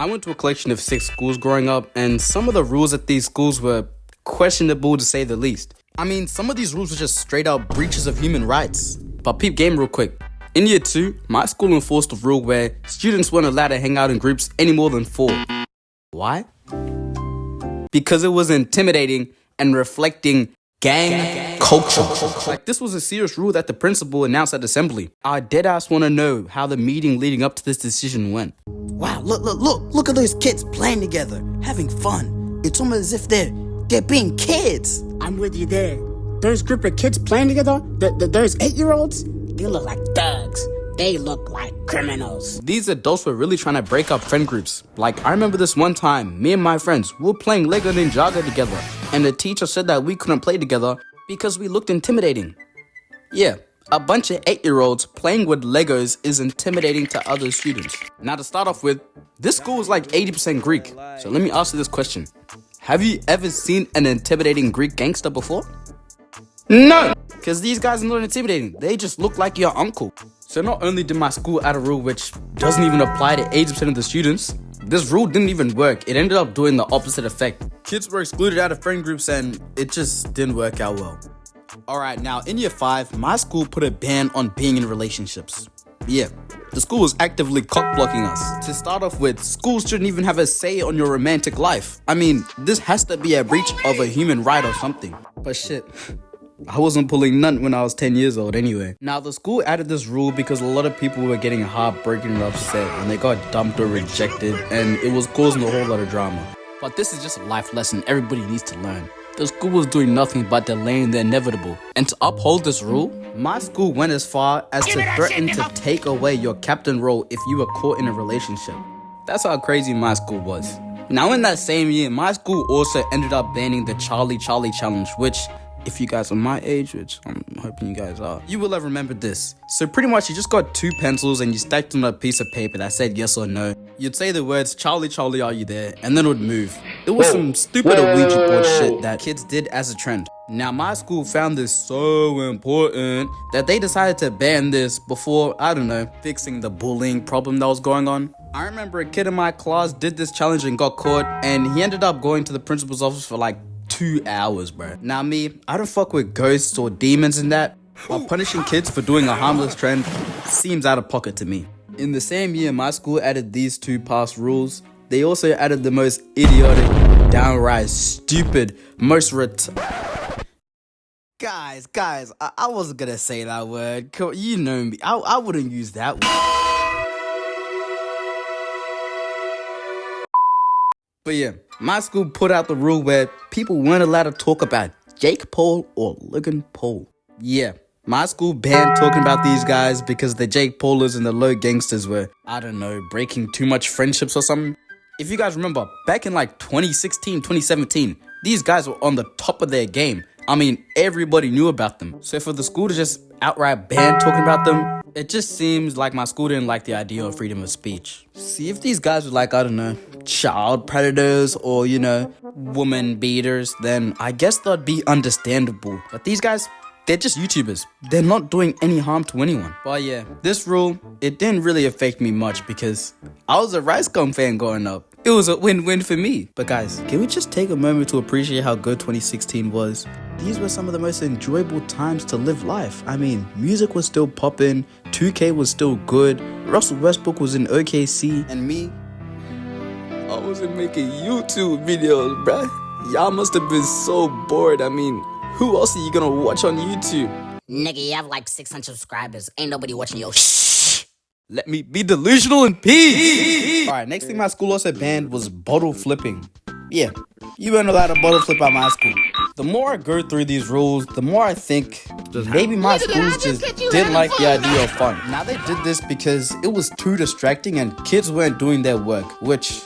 I went to a collection of 6 schools growing up, and some of the rules at these schools were questionable to say the least. I mean, some of these rules were just straight out breaches of human rights. But peep game real quick. In year 2, my school enforced a rule where students weren't allowed to hang out in groups any more than 4. Why? Because it was intimidating and reflecting gang culture. Like, this was a serious rule that the principal announced at assembly. I deadass want to know how the meeting leading up to this decision went. Wow, look at those kids playing together, having fun. It's almost as if they're being kids. I'm with you there. Those group of kids playing together, those 8-year-olds, they look like thugs. They look like criminals. These adults were really trying to break up friend groups. Like, I remember this one time, me and my friends, we were playing Lego Ninjago together, and the teacher said that we couldn't play together because we looked intimidating. Yeah, a bunch of 8-year-olds playing with Legos is intimidating to other students. Now, to start off with, this school is like 80% Greek. So let me ask you this question. Have you ever seen an intimidating Greek gangster before? No! Because these guys are not intimidating. They just look like your uncle. So not only did my school add a rule which doesn't even apply to 80% of the students, this rule didn't even work. It ended up doing the opposite effect. Kids were excluded out of friend groups and it just didn't work out well. Alright, now in year 5, my school put a ban on being in relationships. Yeah, the school was actively cock-blocking us. To start off with, schools shouldn't even have a say on your romantic life. I mean, this has to be a breach of a human right or something. But shit, I wasn't pulling none when I was 10 years old anyway. Now, the school added this rule because a lot of people were getting heartbroken and upset when they got dumped or rejected, and it was causing a whole lot of drama. But this is just a life lesson everybody needs to learn. The school was doing nothing but delaying the inevitable. And to uphold this rule, my school went as far as to threaten to take away your captain role if you were caught in a relationship. That's how crazy my school was. Now, in that same year, my school also ended up banning the Charlie Challenge, which, if you guys are my age, which I'm hoping you guys are, you will have remembered this. So pretty much you just got 2 pencils and you stacked them on a piece of paper that said yes or no. You'd say the words, Charlie, are you there? And then it would move. It was some stupid Ouija board shit that kids did as a trend. Now, my school found this so important that they decided to ban this before, I don't know, fixing the bullying problem that was going on. I remember a kid in my class did this challenge and got caught, and he ended up going to the principal's office for like 2 hours, bro. Now me, I don't fuck with ghosts or demons and that, while punishing kids for doing a harmless trend seems out of pocket to me. In the same year my school added these 2 past rules, they also added the most idiotic, downright stupid, most Guys, I wasn't gonna say that word. You know me, I wouldn't use that word. But yeah, my school put out the rule where people weren't allowed to talk about Jake Paul or Logan Paul. Yeah, my school banned talking about these guys because the Jake Paulers and the Low Gangsters were, I don't know, breaking too much friendships or something. If you guys remember, back in like 2016, 2017, these guys were on the top of their game. I mean, everybody knew about them. So for the school to just outright ban talking about them, it just seems like my school didn't like the idea of freedom of speech. See, if these guys were like, I don't know, child predators or, you know, woman beaters, then I guess that'd be understandable. But these guys, they're just YouTubers. They're not doing any harm to anyone. But yeah, this rule, it didn't really affect me much because I was a Rice Gum fan growing up. It was a win-win for me. But guys, can we just take a moment to appreciate how good 2016 was? These were some of the most enjoyable times to live life. I mean, music was still popping, 2K was still good, Russell Westbrook was in OKC, and me, I wasn't making YouTube videos, bruh. Y'all must have been so bored. I mean, who else are you gonna watch on YouTube? Nigga, you have like 600 subscribers. Ain't nobody watching your Let me be delusional in peace. Alright, next thing my school also banned was bottle flipping. Yeah, you weren't allowed to bottle flip at my school. The more I go through these rules, the more I think maybe my schools just didn't like the idea of fun. Now they did this because it was too distracting and kids weren't doing their work, which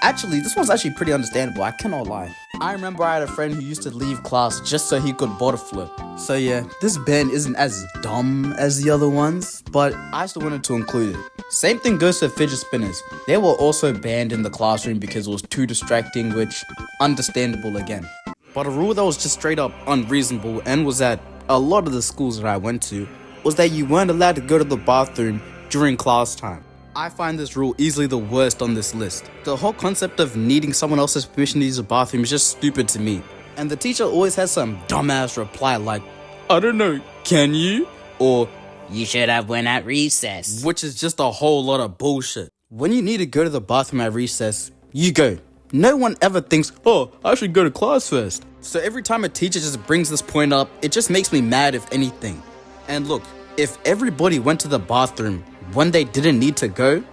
actually, this one's actually pretty understandable, I cannot lie. I remember I had a friend who used to leave class just so he could bottle flip. So yeah, this ban isn't as dumb as the other ones, but I still wanted to include it. Same thing goes for fidget spinners. They were also banned in the classroom because it was too distracting, which, understandable again. But a rule that was just straight up unreasonable and was at a lot of the schools that I went to was that you weren't allowed to go to the bathroom during class time. I find this rule easily the worst on this list. The whole concept of needing someone else's permission to use the bathroom is just stupid to me. And the teacher always has some dumbass reply like, I don't know, can you? Or, You should have went at recess. which is just a whole lot of bullshit. When you need to go to the bathroom at recess, you go. No one ever thinks, oh, I should go to class first. So every time a teacher just brings this point up, it just makes me mad if anything. And look, if everybody went to the bathroom when they didn't need to go,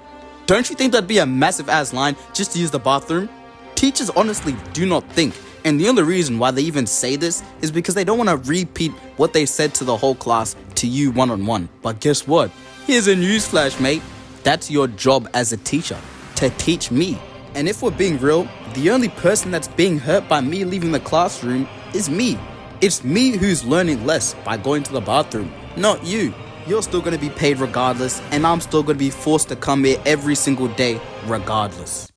don't you think that'd be a massive ass line just to use the bathroom? Teachers honestly do not think. And the only reason why they even say this is because they don't want to repeat what they said to the whole class to you one-on-one. But guess what? Here's a newsflash, mate. That's your job as a teacher, to teach me. And if we're being real, the only person that's being hurt by me leaving the classroom is me. It's me who's learning less by going to the bathroom, not you. You're still going to be paid regardless, and I'm still going to be forced to come here every single day regardless.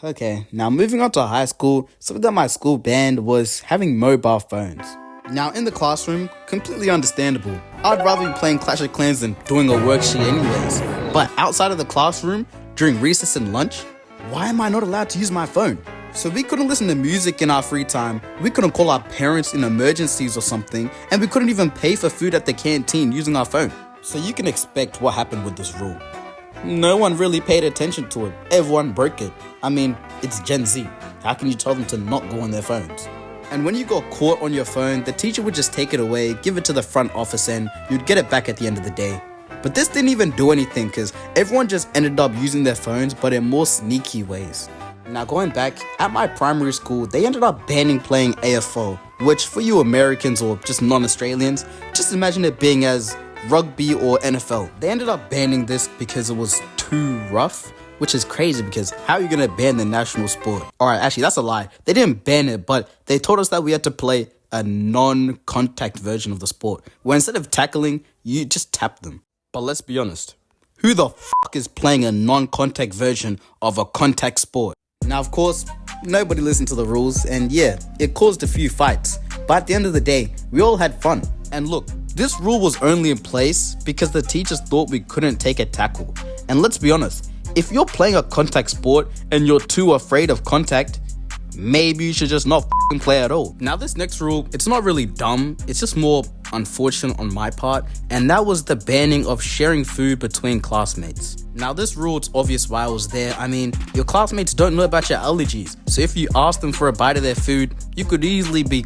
Okay, now moving on to high school, something that my school banned was having mobile phones. Now in the classroom, completely understandable. I'd rather be playing Clash of Clans than doing a worksheet anyways. But outside of the classroom, during recess and lunch, why am I not allowed to use my phone? So we couldn't listen to music in our free time, we couldn't call our parents in emergencies or something, and we couldn't even pay for food at the canteen using our phone. So you can expect what happened with this rule. No one really paid attention to it. Everyone broke it. I mean, it's Gen Z. How can you tell them to not go on their phones? And when you got caught on your phone, the teacher would just take it away, give it to the front office, and you'd get it back at the end of the day. But this didn't even do anything because everyone just ended up using their phones, but in more sneaky ways. Now going back, at my primary school, they ended up banning playing AFO, which for you Americans or just non-Australians, just imagine it being as rugby or NFL. They ended up banning this because it was too rough, which is crazy because how are you going to ban the national sport? Alright, actually that's a lie. They didn't ban it, but they told us that we had to play a non-contact version of the sport, where instead of tackling, you just tap them. But let's be honest, who the fuck is playing a non-contact version of a contact sport? Now, of course, nobody listened to the rules, and yeah, it caused a few fights. But at the end of the day, we all had fun. And look, this rule was only in place because the teachers thought we couldn't take a tackle. And let's be honest, if you're playing a contact sport and you're too afraid of contact, maybe you should just not fucking play at all. Now this next rule, it's not really dumb, it's just more unfortunate on my part, and that was the banning of sharing food between classmates. Now this rule, it's obvious why I was there. I mean, your classmates don't know about your allergies, so if you ask them for a bite of their food, you could easily be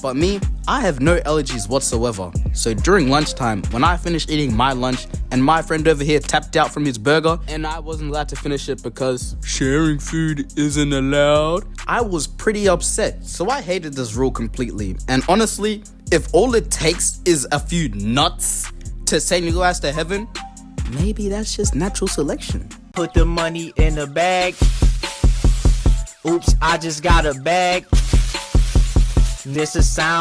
But me, I have no allergies whatsoever. So during lunchtime, when I finished eating my lunch and my friend over here tapped out from his burger and I wasn't allowed to finish it because sharing food isn't allowed, I was pretty upset. So I hated this rule completely. And honestly, if all it takes is a few nuts to send you guys to heaven, maybe that's just natural selection. Put the money in the bag. Oops, I just got a bag. This is sound.